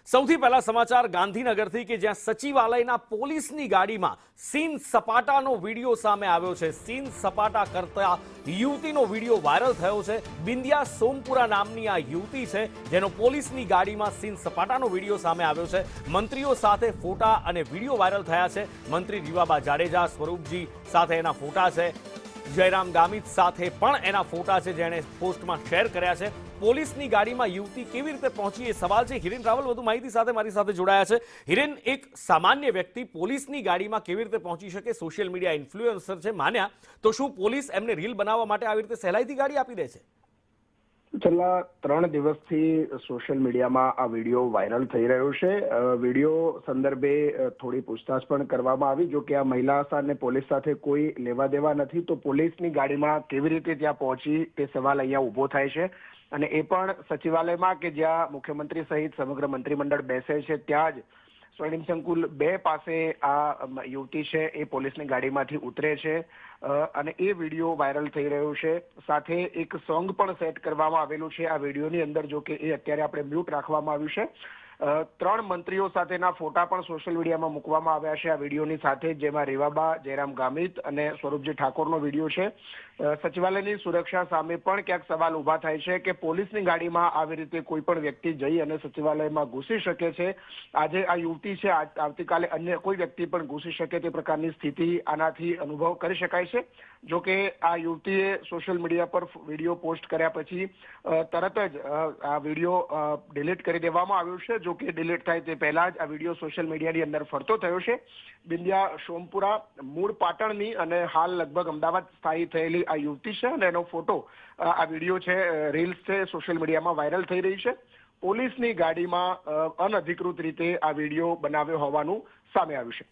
સૌથી પહેલા સમાચાર ગાંધીનગરથી કે જ્યાં સચિવાલયના પોલીસની ગાડીમાં સીન સપાટાનો વિડીયો સામે આવ્યો છે। સીન સપાટા કરતા યુવતીનો વિડીયો વાયરલ થયો છે। બિંદિયા સોમપુરા નામની આ યુવતી છે જેનો પોલીસની ગાડીમાં સીન સપાટાનો વિડીયો સામે આવ્યો છે। મંત્રીઓ સાથે ફોટા અને વિડીયો વાયરલ થયા છે। મંત્રી રીવાબા જાડેજા, સ્વરૂપજી સાથે એના ફોટા છે। જયરામ ગામિત સાથે પણ એના ફોટા છે જેણે પોસ્ટમાં શેર કર્યા છે। પોલીસની ગાડીમાં યુવતી કેવી રીતે પહોંચી એ સવાલ છે। હિરેન રાવલ વધુ માહિતી સાથે મારી સાથે જોડાયા છે। હિરેન, એક સામાન્ય વ્યક્તિ પોલીસની ગાડીમાં કેવી રીતે પહોંચી શકે? સોશિયલ મીડિયા ઇન્ફ્લુએન્સર છે માન્યા, તો શું પોલીસ એમને રીલ બનાવવા માટે આવી રીતે સહેલાઈથી ગાડી આપી દે છે? છેલ્લા 3 દિવસથી સોશિયલ મીડિયામાં આ વિડીયો વાયરલ થઈ રહ્યો છે। વિડીયો સંદર્ભે થોડી પૂછતાછ પણ કરવામાં આવી। જો કે આ મહિલા અને પોલીસ સાથે કોઈ લેવા દેવા નથી, તો પોલીસની ગાડીમાં કેવી રીતે ત્યાં પહોંચી તે સવાલ અહીંયા ઊભો થાય છે। અને એ પણ સચિવાલયમાં કે જ્યાં મુખ્યમંત્રી સહિત સમગ્ર મંત્રીમંડળ બેસે છે ત્યાં જ સ્વર્ણિમ સંકુલ 2 પાસે આ યુવતી છે એ પોલીસની ગાડીમાંથી ઉતરે છે અને એ વિડીયો વાયરલ થઈ રહ્યો છે। સાથે એક સોંગ પણ સેટ કરવામાં આવેલું છે આ વિડીયોની અંદર, જો કે એ અત્યારે આપણે મ્યુટ રાખવામાં આવ્યું છે। 3 મંત્રીઓ સાથેના ફોટા પણ સોશિયલ મીડિયામાં મૂકવામાં આવ્યા છે આ વિડીયોની સાથે, જેમાં રીવાબા, જયરામ ગામિત અને સ્વરૂપજી ઠાકોરનો વિડીયો છે। સચિવાલયની સુરક્ષા સામે પણ ક્યાંક સવાલ ઉભા થાય છે કે પોલીસની ગાડીમાં આવી રીતે કોઈ પણ વ્યક્તિ જઈ અને સચિવાલયમાં ઘૂસી શકે છે। આજે આ યુવતી છે, આવતીકાલે અન્ય કોઈ વ્યક્તિ પણ ઘૂસી શકે તે પ્રકારની સ્થિતિ આનાથી અનુભવ કરી શકાય છે। જો કે આ યુવતીએ સોશિયલ મીડિયા પર વિડીયો પોસ્ટ કર્યા પછી તરત જ આ વિડીયો ડિલીટ કરી દેવામાં આવ્યો છે। જો કે ડિલીટ થાય તે પહેલા જ આ વિડીયો સોશિયલ મીડિયાની અંદર ફરતો થયો છે। બિંદિયા સોમપુરા, મૂળ પાટણની અને હાલ લગભગ અમદાવાદ સ્થાયી થયેલી આ યુવતી છે અને એનો ફોટો આ વિડીયો છે, રીલ્સ છે, સોશિયલ મીડિયામાં વાયરલ થઈ રહી છે। પોલીસની ગાડીમાં અનધિકૃત રીતે આ વિડીયો બનાવ્યો હોવાનું સામે આવ્યું છે।